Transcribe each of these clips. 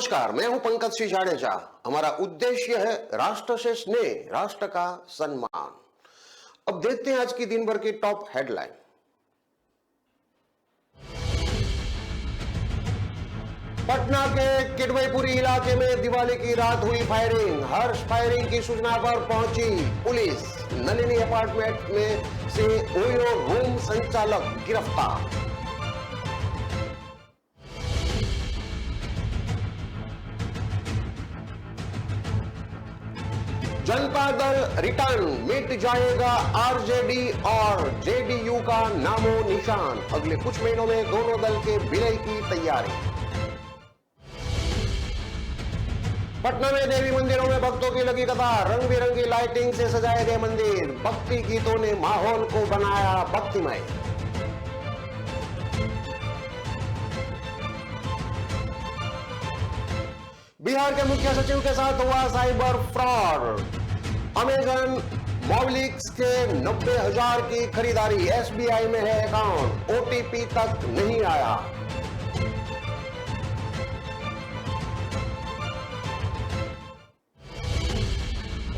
नमस्कार, मैं हूं पंकज सिंह जाडेजा। हमारा उद्देश्य है राष्ट्र से स्नेह, राष्ट्र का सम्मान। अब देखते हैं आज की दिन भर की टॉप हेडलाइन। पटना के किडवईपुरी इलाके में दिवाली की रात हुई फायरिंग। हर्ष फायरिंग की सूचना पर पहुंची पुलिस। नलिनी अपार्टमेंट में से ओयो रूम संचालक गिरफ्तार। जनता दल रिटर्न, मिट जाएगा आरजेडी और जेडीयू का नामो निशान। अगले कुछ महीनों में दोनों दल के विलय की तैयारी। पटना में देवी मंदिरों में भक्तों की लगी कतार। रंग बिरंगी लाइटिंग से सजाए गए मंदिर। भक्ति गीतों ने माहौल को बनाया भक्तिमय। बिहार के मुख्य सचिव के साथ हुआ साइबर फ्रॉड। अमेजन मोबाइलिक्स के 90,000 की खरीदारी। एसबीआई में है अकाउंट, ओटीपी तक नहीं आया।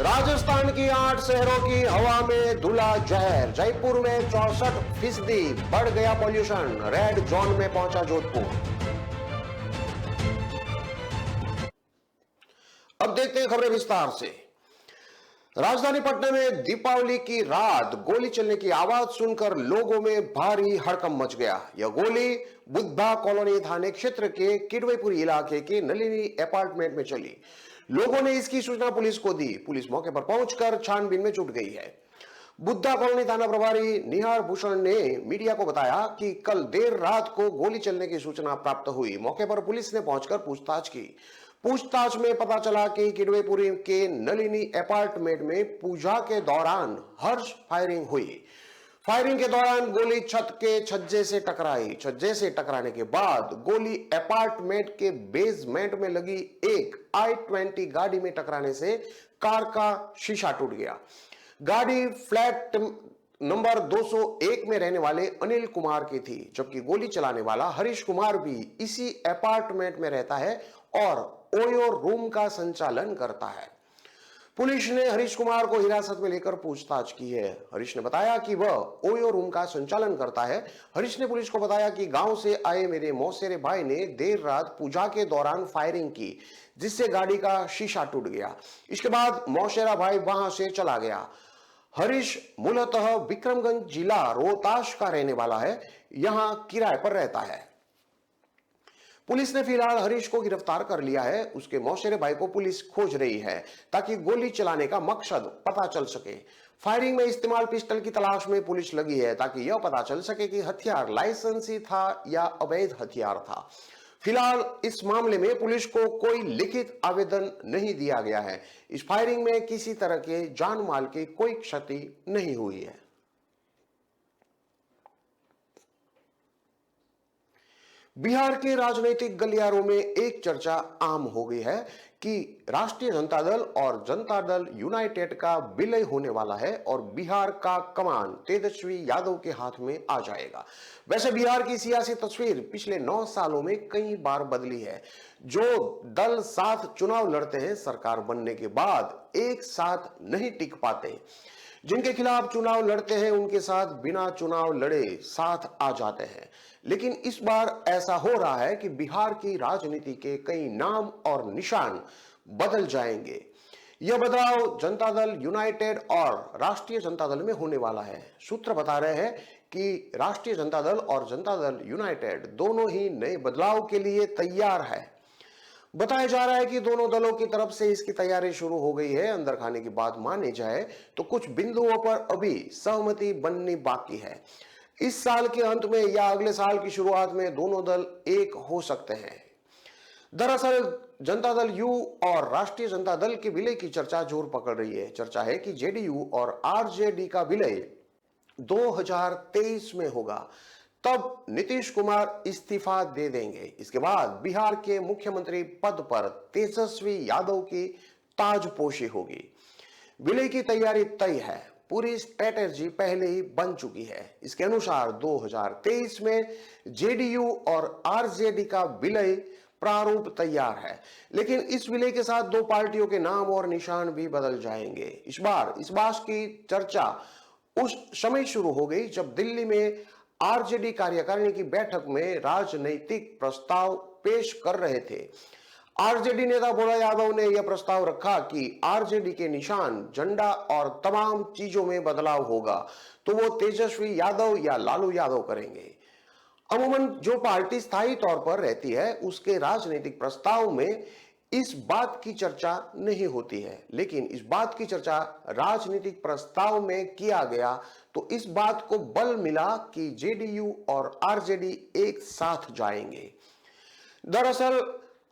राजस्थान की 8 शहरों की हवा में धुला जहर। जयपुर में 64% बढ़ गया पॉल्यूशन। रेड जोन में पहुंचा जोधपुर। अब देखते हैं खबरें विस्तार से। राजधानी पटना में दीपावली की रात गोली चलने की आवाज सुनकर लोगों में भारी हड़कंप मच गया। यह गोली बुद्धा कॉलोनी थाने क्षेत्र के किडवईपुरी इलाके के नलिनी अपार्टमेंट में चली। लोगों ने इसकी सूचना पुलिस को दी। पुलिस मौके पर पहुंचकर छानबीन में जुट गई है। बुद्धा कॉलोनी थाना प्रभारी निहार भूषण ने मीडिया को बताया कि कल देर रात को गोली चलने की सूचना प्राप्त हुई। मौके पर पुलिस ने पहुंचकर पूछताछ की। पूछताछ में पता चला कि किडवईपुरी के नलिनी अपार्टमेंट में पूजा के दौरान हर्ष फायरिंग हुई। फायरिंग के दौरान गोली छत के छज्जे से टकराई। छज्जे से टकराने के बाद गोली अपार्टमेंट के बेसमेंट में लगी एक i20 गाड़ी में टकराने से कार का शीशा टूट गया। गाड़ी फ्लैट नंबर 201 में रहने वाले अनिल कुमार की थी, जबकि गोली चलाने वाला हरीश कुमार भी इसी अपार्टमेंट में रहता है और ओयो रूम का संचालन करता है। पुलिस ने हरीश कुमार को हिरासत में लेकर पूछताछ की है। हरीश ने बताया कि वह ओयो रूम का संचालन करता है। हरीश ने पुलिस को बताया कि गांव से आए मेरे मौसेरे भाई ने देर रात पूजा के दौरान फायरिंग की, जिससे गाड़ी का शीशा टूट गया। इसके बाद मौसेरा भाई वहां से चला गया। हरीश मूलतः विक्रमगंज जिला रोहतास का रहने वाला है, यहां किराए पर रहता है। पुलिस ने फिलहाल हरीश को गिरफ्तार कर लिया है। उसके मौसेरे भाई को पुलिस खोज रही है ताकि गोली चलाने का मकसद पता चल सके। फायरिंग में इस्तेमाल पिस्टल की तलाश में पुलिस लगी है ताकि यह पता चल सके कि हथियार लाइसेंसी था या अवैध हथियार था। फिलहाल इस मामले में पुलिस को कोई लिखित आवेदन नहीं दिया गया है। इस फायरिंग में किसी तरह के जान माल की कोई क्षति नहीं हुई है। बिहार के राजनीतिक गलियारों में एक चर्चा आम हो गई है कि राष्ट्रीय जनता दल और जनता दल यूनाइटेड का विलय होने वाला है और बिहार का कमान तेजस्वी यादव के हाथ में आ जाएगा। वैसे बिहार की सियासी तस्वीर पिछले 9 सालों में कई बार बदली है। जो दल साथ चुनाव लड़ते हैं, सरकार बनने के बाद एक साथ नहीं टिक पाते। जिनके खिलाफ चुनाव लड़ते हैं उनके साथ बिना चुनाव लड़े साथ आ जाते हैं। लेकिन इस बार ऐसा हो रहा है कि बिहार की राजनीति के कई नाम और निशान बदल जाएंगे। यह बदलाव जनता दल यूनाइटेड और राष्ट्रीय जनता दल में होने वाला है। सूत्र बता रहे हैं कि राष्ट्रीय जनता दल और जनता दल यूनाइटेड दोनों ही नए बदलाव के लिए तैयार है। बताया जा रहा है कि दोनों दलों की तरफ से इसकी तैयारी शुरू हो गई है। अंदर खाने की बात मानी जाए तो कुछ बिंदुओं पर अभी सहमति बननी बाकी है। इस साल के अंत में या अगले साल की शुरुआत में दोनों दल एक हो सकते हैं। दरअसल जनता दल यू और राष्ट्रीय जनता दल के विलय की चर्चा जोर पकड़ रही है। चर्चा है कि जेडीयू और आरजेडी का विलय 2023 में होगा। तब नीतीश कुमार इस्तीफा दे देंगे। इसके बाद बिहार के मुख्यमंत्री पद पर तेजस्वी यादव की ताजपोशी होगी। विलय की तैयारी तय है। पूरी स्ट्रेटेजी पहले ही बन चुकी है। इसके अनुसार 2023 में जेडीयू और आरजेडी का विलय प्रारूप तैयार है, लेकिन इस विलय के साथ दो पार्टियों के नाम और निशान भी बदल जाएंगे। इस बार इस बात की चर्चा उस समय शुरू हो गई जब दिल्ली में आरजेडी कार्यकारिणी की बैठक में राजनीतिक प्रस्ताव पेश कर रहे थे। आरजेडी नेता भोला यादव ने यह प्रस्ताव रखा कि आरजेडी के निशान, झंडा और तमाम चीजों में बदलाव होगा तो वो तेजस्वी यादव या लालू यादव करेंगे। अमूमन जो पार्टी स्थायी तौर पर रहती है उसके राजनीतिक प्रस्ताव में इस बात की चर्चा नहीं होती है, लेकिन इस बात की चर्चा राजनीतिक प्रस्ताव में किया गया तो इस बात को बल मिला कि जेडीयू और आरजेडी एक साथ जाएंगे। दरअसल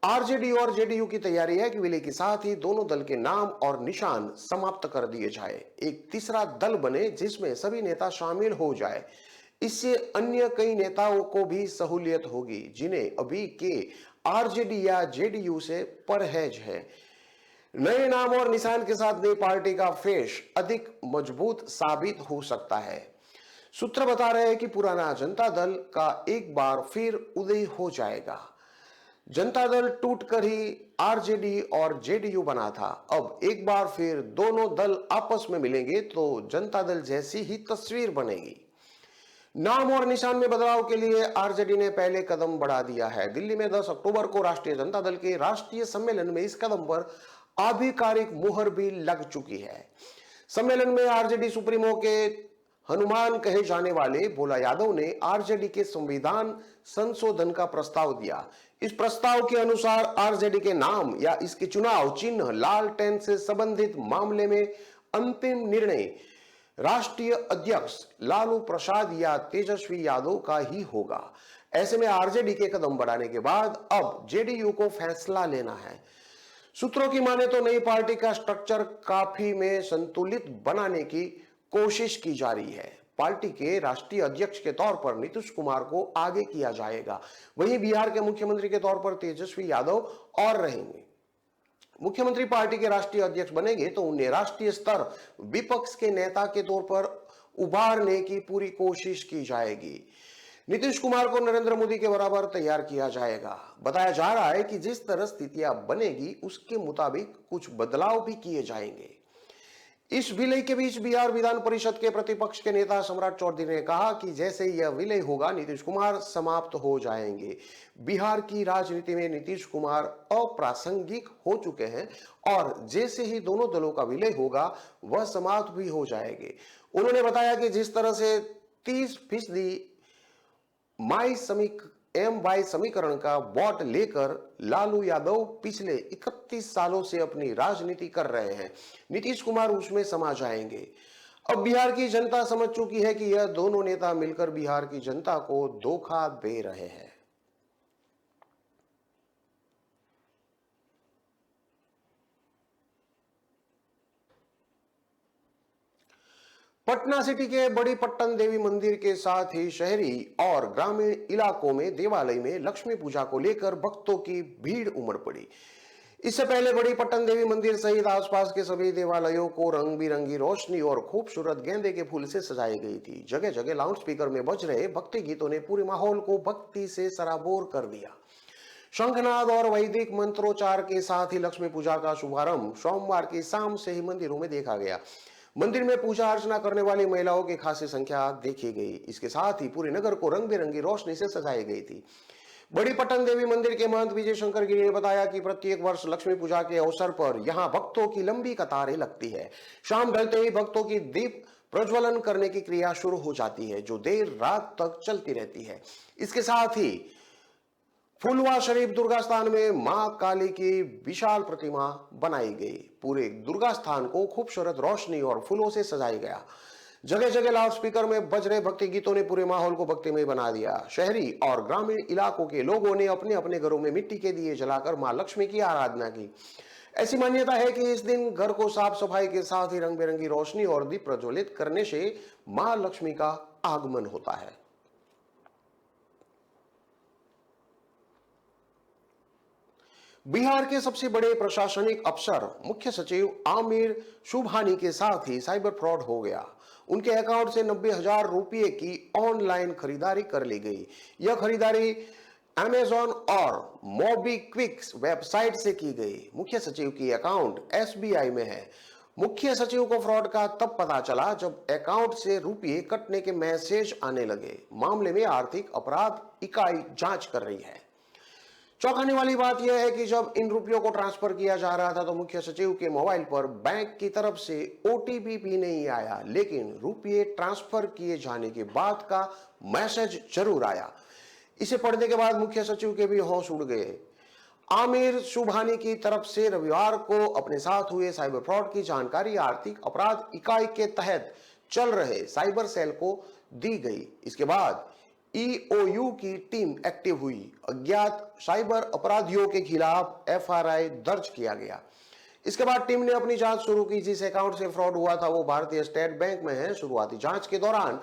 आरजेडी और जेडीयू की तैयारी है कि विलय के साथ ही दोनों दल के नाम और निशान समाप्त कर दिए जाए, एक तीसरा दल बने जिसमें सभी नेता शामिल हो जाए। इससे अन्य कई नेताओं को भी सहूलियत होगी जिन्हें अभी के आरजेडी या जेडीयू से परहेज है। नए नाम और निशान के साथ नई पार्टी का फेस अधिक मजबूत साबित हो सकता है। सूत्र बता रहे हैं कि पुराना जनता दल का एक बार फिर उदय हो जाएगा। जनता दल टूटकर ही आरजेडी और जेडीयू बना था, अब एक बार फिर दोनों दल आपस में मिलेंगे तो जनता दल जैसी ही तस्वीर बनेगी। नाम और निशान में बदलाव के लिए आरजेडी ने पहले कदम बढ़ा दिया है। दिल्ली में 10 अक्टूबर को राष्ट्रीय जनता दल के राष्ट्रीय सम्मेलन में इस कदम पर आधिकारिक मुहर भी लग चुकी है। सम्मेलन में आरजेडी सुप्रीमो के हनुमान कहे जाने वाले भोला यादव ने आरजेडी के संविधान संशोधन का प्रस्ताव दिया। इस प्रस्ताव के अनुसार आरजेडी के नाम या इसके चुनाव चिन्ह लालटेन से संबंधित मामले में अंतिम निर्णय राष्ट्रीय अध्यक्ष लालू प्रसाद या तेजस्वी यादव का ही होगा। ऐसे में आरजेडी के कदम बढ़ाने के बाद अब जेडीयू को फैसला लेना है। सूत्रों की माने तो नई पार्टी का स्ट्रक्चर काफी में संतुलित बनाने की कोशिश की जा रही है। पार्टी के राष्ट्रीय अध्यक्ष के तौर पर नीतीश कुमार को आगे किया जाएगा, वहीं बिहार के मुख्यमंत्री के तौर पर तेजस्वी यादव और रहेंगे। मुख्यमंत्री पार्टी के राष्ट्रीय अध्यक्ष बनेंगे तो उन्हें राष्ट्रीय स्तर विपक्ष के नेता के तौर पर उभारने की पूरी कोशिश की जाएगी। नीतीश कुमार को नरेंद्र मोदी के बराबर तैयार किया जाएगा। बताया जा रहा है कि जिस तरह स्थितियां बनेगी उसके मुताबिक कुछ बदलाव भी किए जाएंगे। इस विलय के बीच बिहार विधान परिषद के प्रतिपक्ष के नेता सम्राट चौधरी ने कहा कि जैसे यह विलय होगा नीतीश कुमार समाप्त हो जाएंगे। बिहार की राजनीति में नीतीश कुमार अप्रासंगिक हो चुके हैं और जैसे ही दोनों दलों का विलय होगा वह समाप्त भी हो जाएंगे। उन्होंने बताया कि जिस तरह से 30% MY समीकरण का वोट लेकर लालू यादव पिछले 31 सालों से अपनी राजनीति कर रहे हैं, नीतीश कुमार उसमें समा जाएंगे। अब बिहार की जनता समझ चुकी है कि यह दोनों नेता मिलकर बिहार की जनता को धोखा दे रहे हैं। पटना सिटी के बड़ी पट्टन देवी मंदिर के साथ ही शहरी और ग्रामीण इलाकों में देवालय में लक्ष्मी पूजा को लेकर भक्तों की भीड़ उमड़ पड़ी। इससे पहले बड़ी पट्टन देवी मंदिर सहित आसपास के सभी देवालयों को रंग बिरंगी रोशनी और खूबसूरत गेंदे के फूल से सजाई गई थी। जगह जगह लाउड स्पीकर में बज रहे भक्ति गीतों ने पूरे माहौल को भक्ति से सराबोर कर दिया। शंखनाद और वैदिक मंत्रोच्चार के साथ ही लक्ष्मी पूजा का शुभारंभ सोमवार की शाम से ही मंदिरों में देखा गया। मंदिर में पूजा अर्चना करने वाली महिलाओं की खासी संख्या देखी गई। इसके साथ ही पूरे नगर को रंग बिरंगी रोशनी से सजाई गई थी। बड़ी पट्टन देवी मंदिर के महंत विजय शंकर गिरी ने बताया कि प्रत्येक वर्ष लक्ष्मी पूजा के अवसर पर यहां भक्तों की लंबी कतारें लगती है। शाम ढलते ही भक्तों की दीप प्रज्वलन करने की क्रिया शुरू हो जाती है जो देर रात तक चलती रहती है। इसके साथ ही फुलवा शरीफ दुर्गा स्थान में मां काली की विशाल प्रतिमा बनाई गई। पूरे दुर्गा स्थान को खूबसूरत रोशनी और फूलों से सजाया गया। जगह जगह लाउड स्पीकर में बज रहे भक्ति गीतों ने पूरे माहौल को भक्तिमय बना दिया। शहरी और ग्रामीण इलाकों के लोगों ने अपने अपने घरों में मिट्टी के दिए जलाकर मां लक्ष्मी की आराधना की। ऐसी मान्यता है कि इस दिन घर को साफ सफाई के साथ ही रंग बिरंगी रोशनी और दीप प्रज्वलित करने से मां लक्ष्मी का आगमन होता है। बिहार के सबसे बड़े प्रशासनिक अफसर मुख्य सचिव आमिर सुबहानी के साथ ही साइबर फ्रॉड हो गया। उनके अकाउंट से 90,000 रुपये की ऑनलाइन खरीदारी कर ली गई। यह खरीदारी अमेजॉन और मोबीक्विक वेबसाइट से की गई। मुख्य सचिव की अकाउंट एसबीआई में है। मुख्य सचिव को फ्रॉड का तब पता चला जब अकाउंट से रुपये कटने के मैसेज आने लगे। मामले में आर्थिक अपराध इकाई जांच कर रही है। चौंकाने वाली बात यह है कि जब इन रुपयों को ट्रांसफर किया जा रहा था तो मुख्य सचिव के मोबाइल पर बैंक की तरफ से ओटीपी भी नहीं आया, लेकिन रुपये ट्रांसफर किए जाने के बाद का मैसेज जरूर आया। इसे पढ़ने के बाद मुख्य सचिव के भी होश उड़ गए। आमिर सुबहानी की तरफ से रविवार को अपने साथ हुए साइबर फ्रॉड की जानकारी आर्थिक अपराध इकाई के तहत चल रहे साइबर सेल को दी गई। इसके बाद ईओयू की टीम एक्टिव हुई। अज्ञात साइबर अपराधियों के खिलाफ एफआईआर दर्ज किया गया। इसके बाद टीम ने अपनी जांच शुरू की। जिस अकाउंट से फ्रॉड हुआ था वो भारतीय स्टेट बैंक में है। शुरुआती जांच के दौरान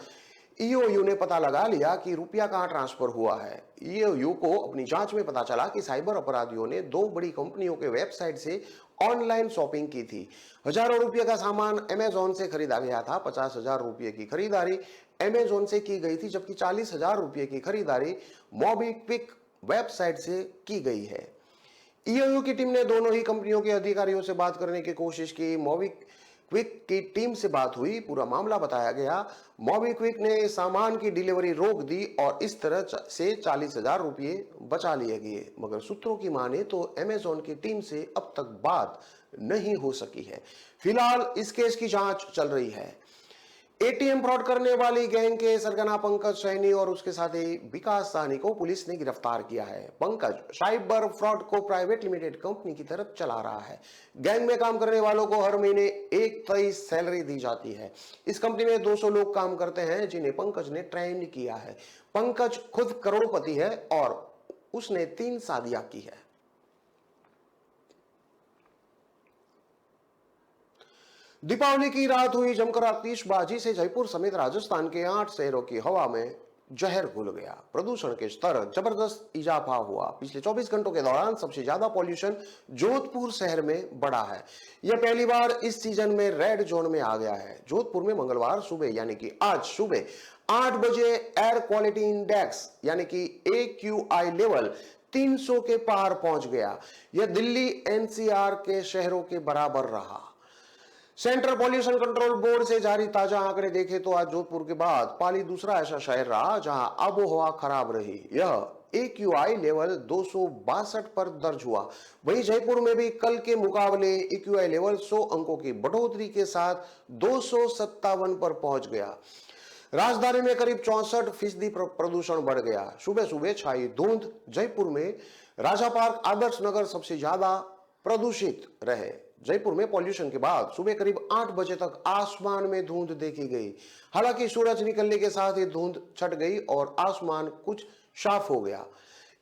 ईओयू ने पता लगा लिया कि रुपया कहां ट्रांसफर हुआ है। ईओयू को अपनी जांच में पता चला कि साइबर अपराधियों ने 2 बड़ी कंपनियों के वेबसाइट से ऑनलाइन शॉपिंग की थी। हजारों रुपये का सामान अमेजॉन से खरीदा गया था। 50,000 रुपये की खरीदारी अमेजॉन से की गई थी, जबकि 40,000 रुपये की खरीदारी मोबीक्विक वेबसाइट से की गई है। ईओयू की टीम ने दोनों ही कंपनियों के अधिकारियों से बात करने की कोशिश की। मोबीक्विक की टीम से बात हुई, पूरा मामला बताया गया। मोबीक्विक ने सामान की डिलीवरी रोक दी और इस तरह से 40,000 रुपये बचा लिए गए। मगर सूत्रों की माने तो अमेजॉन की टीम से अब तक बात नहीं हो सकी है। फिलहाल इस केस की जांच चल रही है। एटीएम फ्रॉड करने वाली गैंग के सरगना पंकज सैनी और उसके साथी विकास साहनी को पुलिस ने गिरफ्तार किया है। पंकज साइबर फ्रॉड को प्राइवेट लिमिटेड कंपनी की तरफ चला रहा है। गैंग में काम करने वालों को हर महीने एक तय सैलरी दी जाती है। इस कंपनी में 200 लोग काम करते हैं जिन्हें पंकज ने ट्रेन किया है। पंकज खुद करोड़पति है और उसने 3 शादियां की है। दीपावली की रात हुई जमकर आतिशबाजी से जयपुर समेत राजस्थान के 8 शहरों की हवा में जहर घुल गया। प्रदूषण के स्तर जबरदस्त इजाफा हुआ। पिछले 24 घंटों के दौरान सबसे ज्यादा पॉल्यूशन जोधपुर शहर में बढ़ा है। यह पहली बार इस सीजन में रेड जोन में आ गया है। जोधपुर में मंगलवार सुबह यानी कि आज सुबह 8 बजे एयर क्वालिटी इंडेक्स यानी कि AQI लेवल 300 के पार पहुंच गया। यह दिल्ली NCR के शहरों के बराबर रहा। सेंट्रल पॉल्यूशन कंट्रोल बोर्ड से जारी ताजा आंकड़े देखें तो आज जोधपुर के बाद पाली दूसरा ऐसा शहर रहा जहां आबोहवा खराब रही। यह AQI लेवल 262 पर दर्ज हुआ। वहीं जयपुर में भी कल के मुकाबले AQI लेवल 100 अंकों की बढ़ोतरी के साथ 257 पर पहुंच गया। राजधानी में करीब 64% प्रदूषण बढ़ गया। सुबह सुबह छाई धुंध। जयपुर में राजा पार्क आदर्श नगर सबसे ज्यादा प्रदूषित रहे। जयपुर में पॉल्यूशन के बाद सुबह करीब 8 बजे तक आसमान में धुंध देखी गई। हालांकि सूरज निकलने के साथ ही धुंध छट गई और आसमान कुछ साफ हो गया।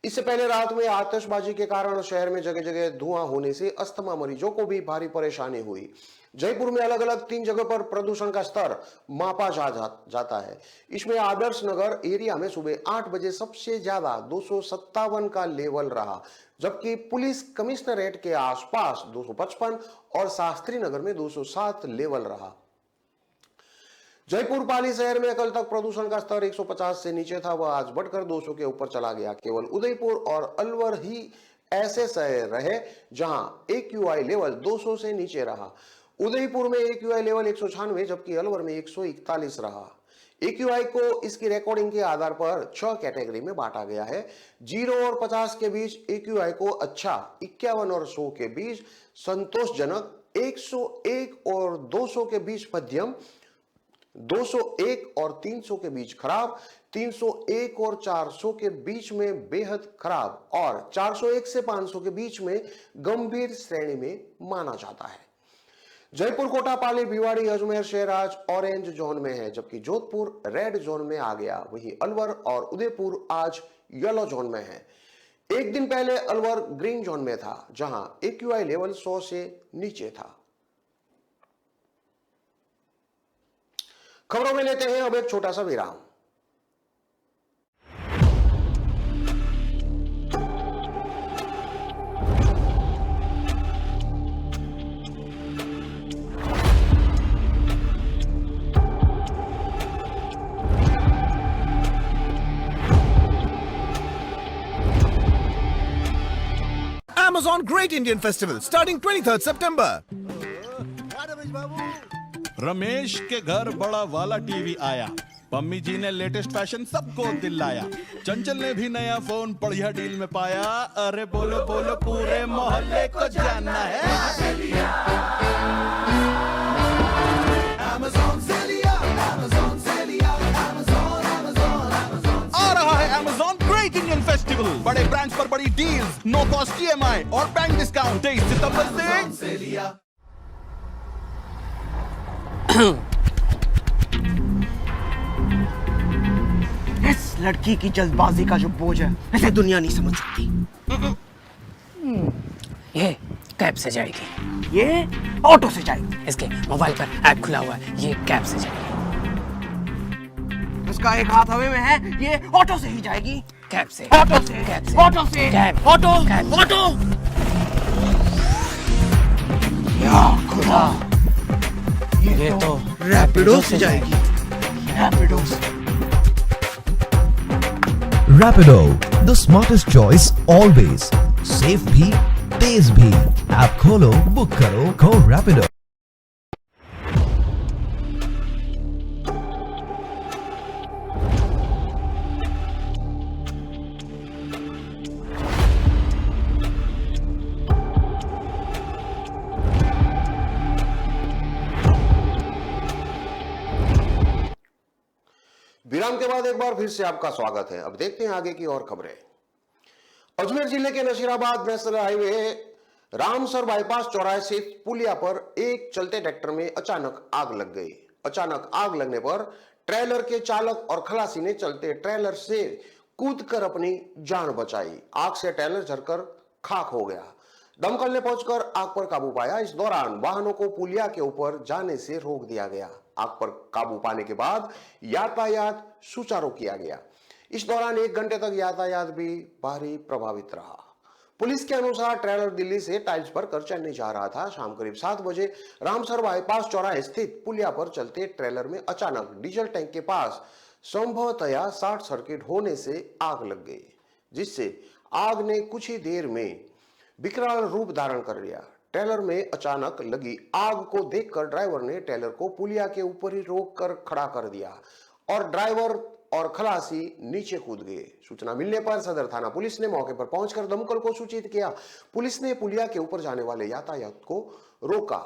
इससे पहले रात में आतिशबाजी के कारण शहर में जगह जगह धुआं होने से अस्थमा मरीजों को भी भारी परेशानी हुई। जयपुर में अलग अलग 3 जगह पर प्रदूषण का स्तर मापा जाता है। इसमें आदर्श नगर एरिया में सुबह 8 बजे सबसे ज्यादा 257 का लेवल रहा, जबकि पुलिस कमिश्नरेट के आसपास 255 और शास्त्री नगर में 207 लेवल रहा। जयपुर पाली शहर में कल तक प्रदूषण का स्तर 150 से नीचे था, वह आज बढ़कर 200 के ऊपर चला गया। केवल उदयपुर और अलवर ही ऐसे शहर रहे जहां AQI लेवल 200 से नीचे रहा। उदयपुर में AQI लेवल 196 जबकि अलवर में 141 रहा। AQI को इसकी रिकॉर्डिंग के आधार पर 6 कैटेगरी में बांटा गया है। 0 और 50 के बीच AQI को अच्छा, 51 और 100 के बीच संतोषजनक, 101 और 200 के बीच मध्यम, 201 और 300 के बीच खराब, 301 और 400 के बीच में बेहद खराब और 401 से 500 के बीच में गंभीर श्रेणी में माना जाता है। जयपुर, कोटा, पाली, भिवाड़ी, अजमेर शहर आज ऑरेंज जोन में है, जबकि जोधपुर रेड जोन में आ गया। वहीं अलवर और उदयपुर आज येलो जोन में है। एक दिन पहले अलवर ग्रीन जोन में था, जहां AQI लेवल 100 से नीचे था। खबरों में लेते हैं अब एक छोटा सा विराम। Amazon Great Indian Festival starting 23rd September. Ramesh के घर बड़ा वाला टीवी आया, पम्मी जी ने लेटेस्ट फैशन सबको दिलाया, चंचल ने भी नया फोन बढ़िया डील में पाया। अरे बोलो बोलो पूरे मोहल्ले को जानना है। Amazon से लिया, Amazon से लिया, Amazon, Amazon, Amazon। आ रहा है Amazon Great Indian Festival, बड़े ब्रांड्स पर बड़ी डील्स, नो कॉस्ट EMI और बैंक डिस्काउंट 23 सितंबर से लिया। इस लड़की की जल्दबाजी का जो बोझ है इसे दुनिया नहीं समझ सकती। ये कैब से जाएगी, ये ऑटो से जाएगी। इसके मोबाइल पर ऐप खुला हुआ है, ये कैब से जाएगी। उसका एक हाथ हवा में है, ये ऑटो से ही जाएगी। कैब से, ऑटो से, कैब से, ऑटो से, कैब, ऑटो, कैब। ऑटो। या खुदा, ये तो रैपिडो से जाएगी। रैपिडो से। Rapido, the smartest choice always. Safe भी, तेज भी। ऐप खोलो, बुक करो, go Rapido। विराम के बाद एक बार फिर से आपका स्वागत है। अब देखते हैं आगे की और खबरें। अजमेर जिले के Nashirabad national highway Ramsar bypass चौराहे स्थित पुलिया पर एक चलते ट्रैक्टर में अचानक आग लग गई। अचानक आग लगने पर ट्रेलर के चालक और खलासी ने चलते ट्रेलर से कूदकर अपनी जान बचाई। आग से ट्रेलर जलकर खाक हो गया। दमकल ने पहुंचकर आग पर काबू पाया। इस दौरान वाहनों को पुलिया के ऊपर जाने से रोक दिया गया। आग पर काबू पाने के बाद यातायात सुचारू किया गया। इस दौरान 1 घंटे तक यातायात भी भारी प्रभावित रहा। पुलिस के अनुसार ट्रेलर दिल्ली से टाइल्स भरकर चेन्नई जा रहा था। शाम करीब 7 बजे रामसर बाईपास चौराहे स्थित पुलिया पर चलते ट्रेलर में अचानक डीजल टैंक के पास संभवतया शॉर्ट सर्किट होने से आग लग गई, जिससे आग ने कुछ ही देर में विकराल रूप धारण कर लिया। ट्रेलर में अचानक लगी आग को देखकर ड्राइवर ने ट्रेलर को पुलिया के ऊपर ही रोककर खड़ा कर दिया और ड्राइवर और खलासी नीचे कूद गए। सूचना मिलने पर सदर थाना पुलिस ने मौके पर पहुंचकर दमकल को सूचित किया। पुलिस ने पुलिया के ऊपर जाने वाले यातायात को रोका।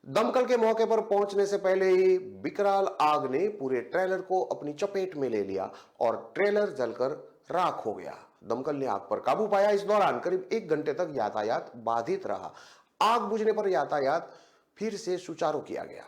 दमकल के मौके पर पहुंचने से पहले ही विकराल आग ने पूरे ट्रेलर को अपनी चपेट में ले लिया और ट्रेलर जलकर राख हो गया। दमकल ने आग पर काबू पाया। इस दौरान करीब 1 घंटे तक यातायात बाधित रहा। आग बुझने पर यातायात फिर से सुचारू किया गया।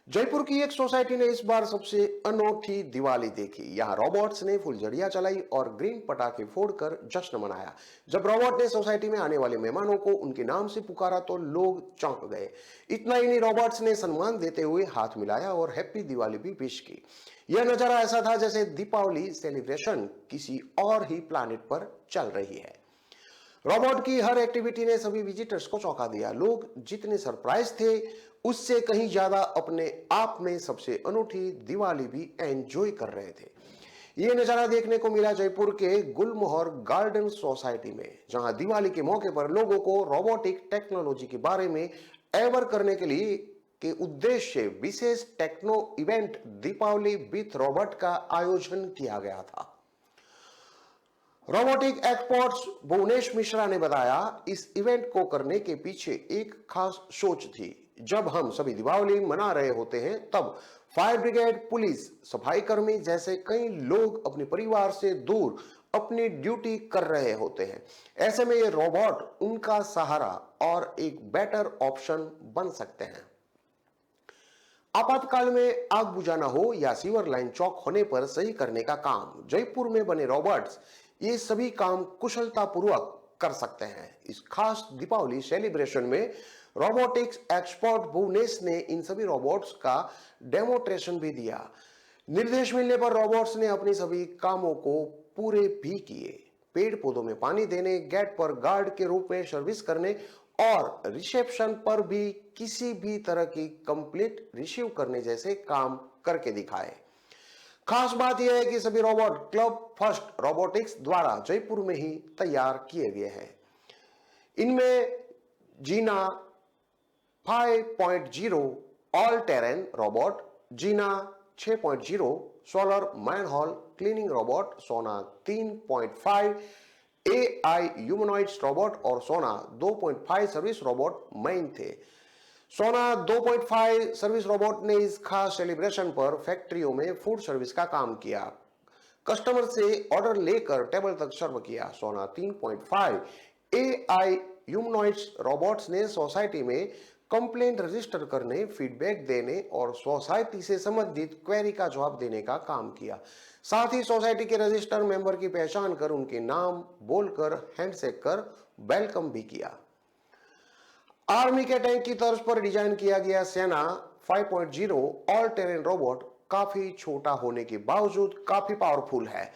जयपुर की एक सोसाइटी ने इस बार सबसे अनोखी दिवाली देखी। यहाँ रोबोट्स ने फुलझड़ियां चलाई और ग्रीन पटाखे फोड़कर जश्न मनाया। जब रोबोट ने सोसाइटी में आने वाले मेहमानों को उनके नाम से पुकारा तो लोग चौंक गए। इतना ही नहीं, रोबोट्स ने सम्मान देते हुए हाथ मिलाया और हैप्पी दिवाली भी विश की। यह नजारा ऐसा था जैसे दीपावली सेलिब्रेशन किसी और ही प्लैनेट पर चल रही है। रोबोट की हर एक्टिविटी ने सभी विजिटर्स को चौंका दिया। लोग जितने सरप्राइज थे उससे कहीं ज्यादा अपने आप में सबसे अनूठी दिवाली भी एंजॉय कर रहे थे। यह नजारा देखने को मिला जयपुर के गुलमोहर गार्डन सोसाइटी में, जहां दिवाली के मौके पर लोगों को रोबोटिक टेक्नोलॉजी के बारे में अवेयर करने के लिए के उद्देश्य से विशेष techno event Deepawali with robot का आयोजन किया गया था। रोबोटिक एक्सपर्ट्स भुवनेश मिश्रा ने बताया, इस इवेंट को करने के पीछे एक खास सोच थी। जब हम सभी दीपावली मना रहे होते हैं तब फायर ब्रिगेड, पुलिस, सफाई कर्मी जैसे कई लोग अपने परिवार से दूर अपनी ड्यूटी कर रहे होते हैं। ऐसे में ये रोबोट उनका सहारा और एक बेटर ऑप्शन बन सकते हैं। आपातकाल में आग बुझाना हो या सीवर लाइन चौक होने पर सही करने का काम, जयपुर में बने रोबोट्स ये सभी काम कुशलता पूर्वक कर सकते हैं। इस खास दीपावली सेलिब्रेशन में रोबोटिक्स एक्सपर्ट भुवनेश ने इन सभी रोबोट्स का डेमोन्स्ट्रेशन भी दिया। निर्देश मिलने पर रोबोट्स ने अपनी सभी कामों को पूरे भी किए। पेड़ पौधों में पानी देने, गेट पर गार्ड के रूप में सर्विस करने और रिसेप्शन पर भी किसी भी तरह की कंप्लेंट रिसीव करने जैसे काम करके दिखाए। खास बात यह है कि सभी रोबोट क्लब फर्स्ट रोबोटिक्स द्वारा जयपुर में ही तैयार किए गए हैं। इनमें जीना 5.0 ऑल टेरेन रोबोट, जीना 6.0 सोलर मैनहोल क्लीनिंग रोबोट, सोना 3.5 AI ह्यूमनॉइड्स रोबोट और सोना 2.5 सर्विस रोबोट मेन थे। सोना 2.5 सर्विस रोबोट ने इस खास सेलिब्रेशन पर फैक्ट्रियों में फूड सर्विस का काम किया, कस्टमर से ऑर्डर लेकर टेबल तक सर्व किया। सोना 3.5 AI ह्यूमनॉइड्स रोबोट्स ने सोसाइटी में कंप्लेंट रजिस्टर करने, फीडबैक देने और सोसाइटी से संबंधित क्वेरी का जवाब देने का काम किया। साथ ही सोसाइटी के रजिस्टर मेंबर की पहचान कर उनके नाम बोलकर हैंडशेक कर वेलकम भी किया। आर्मी के टैंक की तर्ज पर डिजाइन किया गया सेना 5.0 ऑल टेरेन रोबोट काफी छोटा होने के बावजूद काफी पावरफुल है।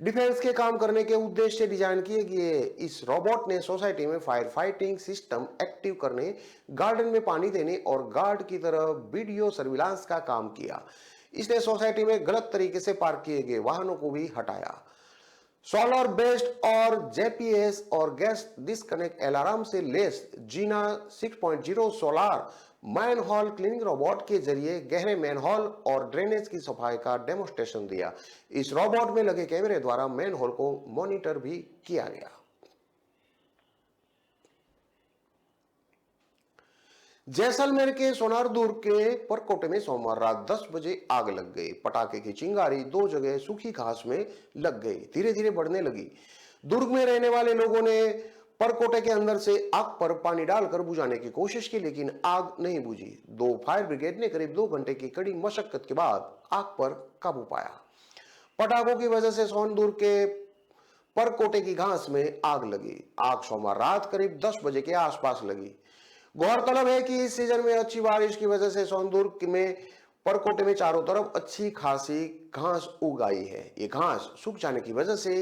डिफेंस के काम करने के उद्देश्य से डिजाइन किए गए इस रोबोट ने सोसाइटी में फायर फाइटिंग सिस्टम एक्टिव करने, गार्डन में पानी देने और गार्ड की तरह वीडियो सर्विलांस का काम किया। इसने सोसाइटी में गलत तरीके से पार्क किए गए वाहनों को भी हटाया। सोलर बेस्ड और JPS और गैस डिस्कनेक्ट अलार्म से लेस जीना 6.0 सोलर मैनहोल क्लीनिंग रोबोट के जरिए गहरे मैनहोल और ड्रेनेज की सफाई का डेमोन्स्ट्रेशन दिया। इस रोबोट में लगे कैमरे द्वारा मैनहोल को मॉनिटर भी किया गया। जैसलमेर के सोनारदुर्ग के परकोटे में सोमवार रात 10 बजे आग लग गई। पटाखे की चिंगारी 2 जगह सूखी घास में लग गई, धीरे धीरे बढ़ने लगी। दुर्ग में रहने वाले लोगों ने परकोटे के अंदर से आग पर पानी डालकर बुझाने की कोशिश की, लेकिन आग नहीं बुझी। 2 फायर ब्रिगेड ने करीब 2 घंटे की कड़ी मशक्कत के बाद आग पर काबू पाया। पटाखों की वजह से सोनदुर्ग के परकोटे की घास में आग लगी। आग सोमवार रात करीब 10 बजे के आसपास लगी। गौरतलब है कि इस सीजन में अच्छी बारिश की वजह से सोनदुर्ग में परकोटे में चारों तरफ अच्छी खासी घास उग आई है। ये घास सूख जाने की वजह से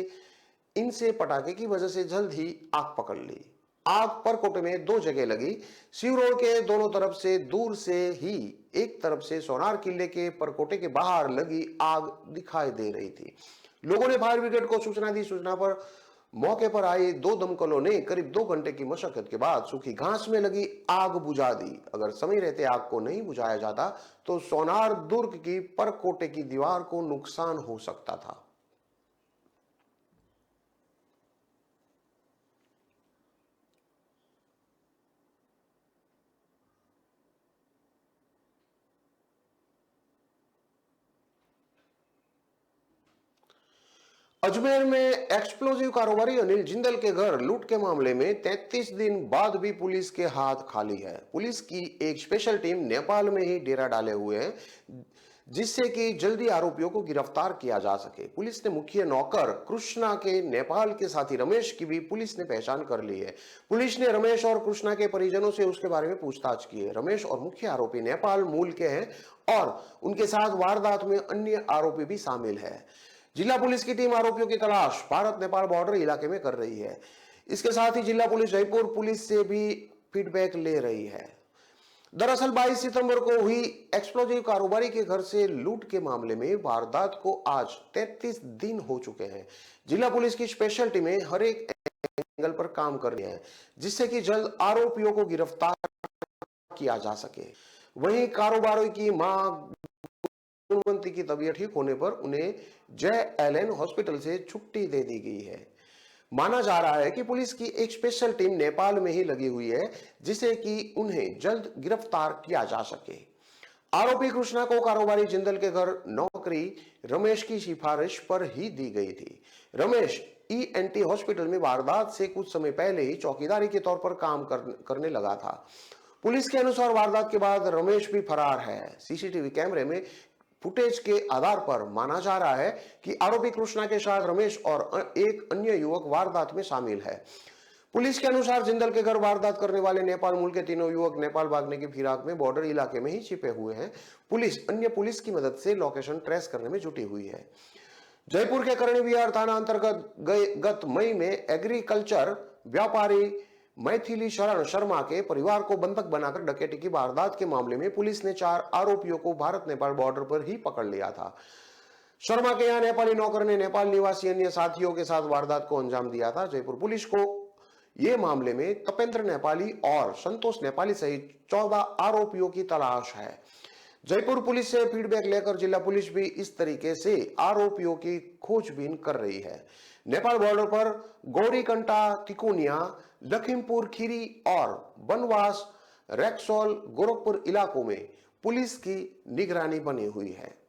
इनसे पटाखे की वजह से जल्द ही आग पकड़ ली। आग परकोटे में 2 जगह लगी। शिव रोड के दोनों तरफ से दूर से ही एक तरफ से सोनार किले के परकोटे के बाहर लगी आग दिखाई दे रही थी। लोगों ने फायर ब्रिगेड को सूचना दी। सूचना पर मौके पर आए 2 दमकलों ने करीब 2 घंटे की मशक्कत के बाद सूखी घास में लगी आग बुझा दी। अगर समय रहते आग को नहीं बुझाया जाता तो सोनार दुर्ग की परकोटे की दीवार को नुकसान हो सकता था। अजमेर में एक्सप्लोजिव कारोबारी अनिल जिंदल के घर लूट के मामले में 33 दिन बाद भी पुलिस के हाथ खाली है। पुलिस की एक स्पेशल टीम नेपाल में ही डेरा डाले हुए है, जिससे कि जल्दी आरोपियों को गिरफ्तार किया जा सके। पुलिस ने मुख्य नौकर कृष्णा के नेपाल के साथी रमेश की भी पुलिस ने पहचान कर ली है। पुलिस ने रमेश और कृष्णा के परिजनों से उसके बारे में पूछताछ की है। रमेश और मुख्य आरोपी नेपाल मूल के हैं और उनके साथ वारदात में अन्य आरोपी भी शामिल है। जिला पुलिस की टीम आरोपियों की तलाश भारत नेपाल बॉर्डर इलाके में कर रही है। इसके साथ ही जिला पुलिस जयपुर पुलिस से भी फीडबैक ले रही है। दरअसल 22 सितंबर को हुई एक्सप्लोजिव कारोबारी के घर से लूट के मामले में वारदात को आज 33 दिन हो चुके हैं। जिला पुलिस की स्पेशल टीमें हर एक एंगल पर काम कर रही हैं, जिससे कि जल्द आरोपियों को गिरफ्तार किया जा सके। वहीं कारोबारी की मां गुणवंती की तबीयत ठीक होने पर उन्हें जय एलन हॉस्पिटल से छुट्टी दे दी गई है। माना जा रहा है कि पुलिस की एक स्पेशल टीम नेपाल में ही लगी हुई है, जिससे कि उन्हें जल्द गिरफ्तार किया जा सके। आरोपी कृष्णा को कारोबारी जिंदल के घर नौकरी रमेश की सिफारिश पर ही दी गई थी। रमेश ENT हॉस्पिटल में वारदात से कुछ समय पहले ही चौकीदारी के तौर पर काम करने लगा था। पुलिस के अनुसार वारदात के बाद रमेश भी फरार है। सीसीटीवी कैमरे में फुटेज के आधार पर माना जा रहा है कि आरोपी कृष्णा के साथ रमेश और एक अन्य युवक वारदात में शामिल है। पुलिस के अनुसार जिंदल के घर वारदात करने वाले नेपाल मूल के तीनों युवक नेपाल भागने की फिराक में बॉर्डर इलाके में ही छिपे हुए हैं। पुलिस अन्य पुलिस की मदद से लोकेशन ट्रेस करने में जुटी हुई है। जयपुर के करणी विहार थाना अंतर्गत गत मई में एग्रीकल्चर व्यापारी मैथिली शरण शर्मा के परिवार को बंधक बनाकर डकैती की वारदात के मामले में पुलिस ने 4 आरोपियों को भारत नेपाल बॉर्डर पर ही पकड़ लिया था। शर्मा के यहाँ नेपाली नौकर ने नेपाल निवासी अन्य साथियों के साथ वारदात को अंजाम दिया था। जयपुर पुलिस को ये मामले में तपेंद्र नेपाली और संतोष नेपाली सहित 14 आरोपियों की तलाश है। जयपुर पुलिस से फीडबैक लेकर जिला पुलिस भी इस तरीके से आरोपियों की खोजबीन कर रही है। नेपाल बॉर्डर पर गौरीकंटा, तिकोनिया, लखीमपुर खीरी और बनवास, रैक्सोल, गोरखपुर इलाकों में पुलिस की निगरानी बनी हुई है।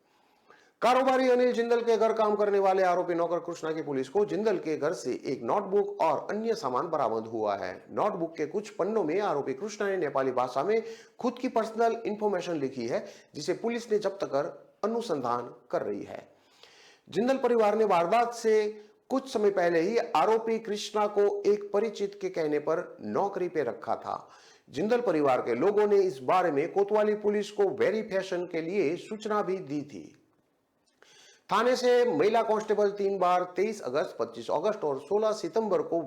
कारोबारी अनिल जिंदल के घर काम करने वाले आरोपी नौकर कृष्णा की पुलिस को जिंदल के घर से एक नोटबुक और अन्य सामान बरामद हुआ है। नोटबुक के कुछ पन्नों में आरोपी कृष्णा ने नेपाली भाषा में खुद की पर्सनल इंफॉर्मेशन लिखी है, जिसे पुलिस ने जब्त कर अनुसंधान कर रही है। जिंदल परिवार ने वारदात से कुछ समय पहले ही आरोपी कृष्णा को एक परिचित के कहने पर नौकरी पे रखा था। जिंदल परिवार के लोगों ने इस बारे में कोतवाली पुलिस को वेरिफिकेशन के लिए सूचना भी दी थी। थाने से महिला कांस्टेबल 3 बार 23 अगस्त, 25 अगस्त और 16 सितंबर को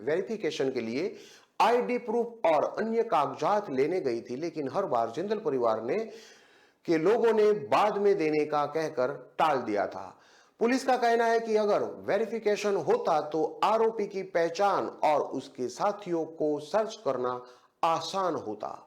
वेरिफिकेशन के लिए आईडी प्रूफ और अन्य कागजात लेने गई थी, लेकिन हर बार जिंदल परिवार के लोगों ने बाद में देने का कहकर टाल दिया था। पुलिस का कहना है कि अगर वेरिफिकेशन होता तो आरोपी की पहचान और उसके साथियों को सर्च करना आसान होता।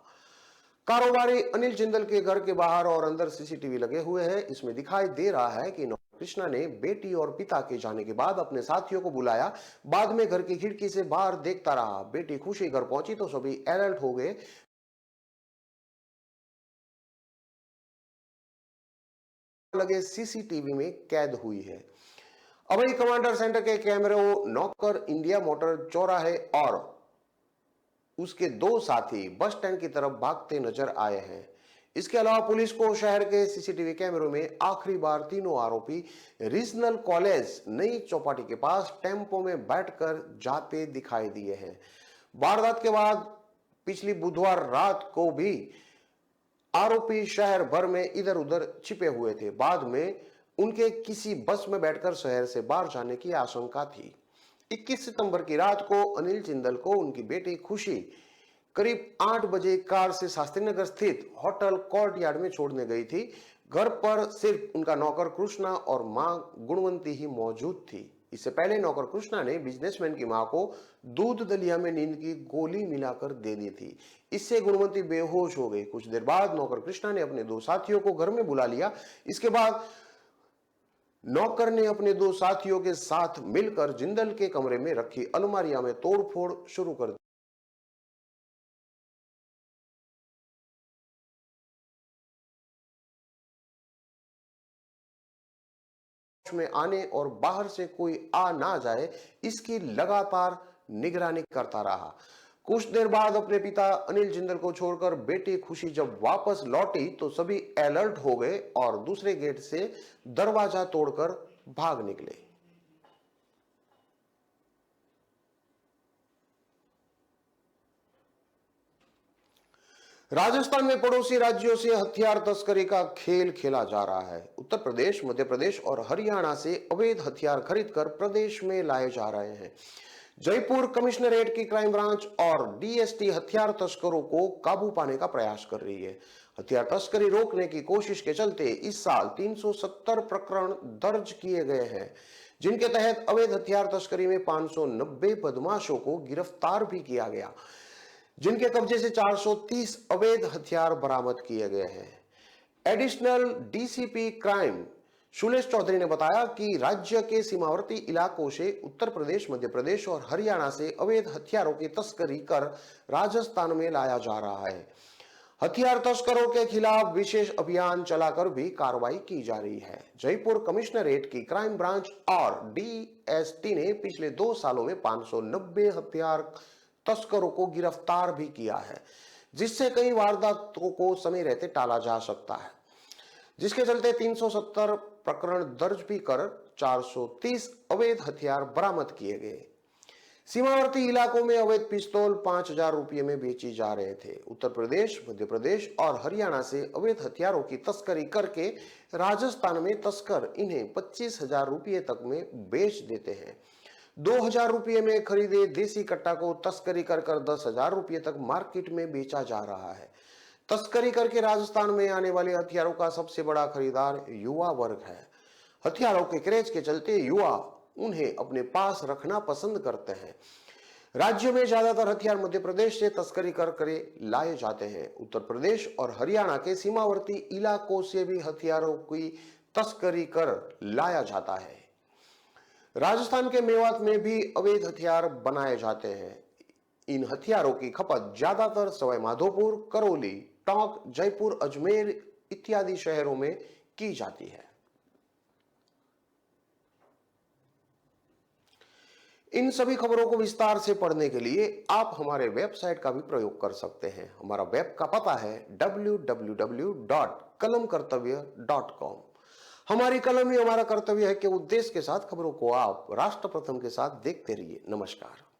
कारोबारी अनिल जिंदल के घर के बाहर और अंदर सीसीटीवी लगे हुए हैं। इसमें दिखाई दे रहा है कि कृष्णा ने बेटी और पिता के जाने के बाद अपने साथियों को बुलाया। बाद में घर की खिड़की से बाहर देखता रहा। बेटी खुशी घर पहुंची तो सभी अलर्ट हो गए। लगे सीसीटीवी में कैद हुई है। अभय कमांडर सेंटर के कैमरों नौकर इंडिया मोटर चौराहे और उसके 2 साथी बस स्टैंड की तरफ भागते नजर आए हैं। इसके अलावा पुलिस को शहर के सीसीटीवी कैमरों में आखिरी बार तीनों आरोपी रीजनल कॉलेज नई चौपाटी के पास टेम्पो में बैठकर जाते दिखाई दिए हैं। वारदात के बाद पिछली बुधवार रात को भी आरोपी शहर भर में इधर उधर छिपे हुए थे। बाद में उनके किसी बस में बैठकर शहर से बाहर जाने की आशंका थी। 21 सितंबर की रात को अनिल जिंदल को उनकी बेटी खुशी करीब 8 बजे कार से शास्त्रीनगर स्थित होटल कोर्टयार्ड में छोड़ने गई थी। घर पर सिर्फ उनका नौकर कृष्णा और मां गुणवंती ही मौजूद थी। इससे पहले नौकर कृष्णा ने बिजनेसमैन की मां को दूध दलिया में नींद की गोली मिलाकर दे दी थी। इससे गुणवंती बेहोश हो गई। कुछ देर बाद नौकर कृष्णा ने अपने 2 साथियों को घर में बुला लिया। इसके बाद नौकर ने अपने 2 साथियों के साथ मिलकर जिंदल के कमरे में रखी अलमारियां में तोड़फोड़ शुरू कर दी। में आने और बाहर से कोई आ ना जाए, इसकी लगातार निगरानी करता रहा। कुछ देर बाद अपने पिता अनिल जिंदल को छोड़कर बेटी खुशी जब वापस लौटी तो सभी अलर्ट हो गए और दूसरे गेट से दरवाजा तोड़कर भाग निकले। राजस्थान में पड़ोसी राज्यों से हथियार तस्करी का खेल खेला जा रहा है। उत्तर प्रदेश, मध्य प्रदेश और हरियाणा से अवैध हथियार खरीदकर प्रदेश में लाए जा रहे हैं। जयपुर कमिश्नरेट की क्राइम ब्रांच और डीएसटी हथियार तस्करों को काबू पाने का प्रयास कर रही है। हथियार तस्करी रोकने की कोशिश के चलते इस साल 370 प्रकरण दर्ज किए गए हैं, जिनके तहत अवैध हथियार तस्करी में 590 बदमाशों को गिरफ्तार भी किया गया, जिनके कब्जे से 430 अवैध हथियार बरामद किए गए हैं। Additional DCP crime Sulesh Chaudhary ने बताया कि राज्य के सीमावर्ती इलाकों से उत्तर प्रदेश, मध्य प्रदेश और हरियाणा से अवैध हथियारों की तस्करी कर राजस्थान में लाया जा रहा है। हथियार तस्करों के खिलाफ विशेष अभियान चलाकर भी कार्रवाई की जा रही है। जयपुर कमिश्नरेट की क्राइम ब्रांच और डीएसटी ने पिछले 2 सालों में 590 हथियार तस्करों को गिरफ्तार भी किया है, जिससे कई वारदातों को समय रहते टाला जा सकता है, जिसके चलते 370 प्रकरण दर्ज भी कर 430 अवैध हथियार बरामद किए गए। सीमावर्ती इलाकों में अवैध पिस्तौल 5000 रुपये में बेची जा रहे थे। उत्तर प्रदेश, मध्य प्रदेश और हरियाणा से अवैध हथियारों की तस्करी करके राजस्थान में तस्कर इन्हें 25,000 रुपये तक में बेच देते हैं। 2000 रुपये में खरीदे देसी कट्टा को तस्करी कर 10,000 रुपये तक मार्केट में बेचा जा रहा है। तस्करी करके राजस्थान में आने वाले हथियारों का सबसे बड़ा खरीदार युवा वर्ग है। हथियारों के क्रेज के चलते युवा उन्हें अपने पास रखना पसंद करते हैं। राज्य में ज्यादातर हथियार मध्य प्रदेश से तस्करी कर लाए जाते हैं। उत्तर प्रदेश और हरियाणा के सीमावर्ती इलाकों से भी हथियारों की तस्करी कर लाया जाता है। राजस्थान के मेवात में भी अवैध हथियार बनाए जाते हैं। इन हथियारों की खपत ज्यादातर सवाई माधोपुर, करौली, टोंक, जयपुर, अजमेर इत्यादि शहरों में की जाती है। इन सभी खबरों को विस्तार से पढ़ने के लिए आप हमारे वेबसाइट का भी प्रयोग कर सकते हैं। हमारा वेब का पता है www.kalamkartavya.com। हमारी कलम ही हमारा कर्तव्य है के उद्देश्य के साथ खबरों को आप राष्ट्र प्रथम के साथ देखते रहिए। नमस्कार।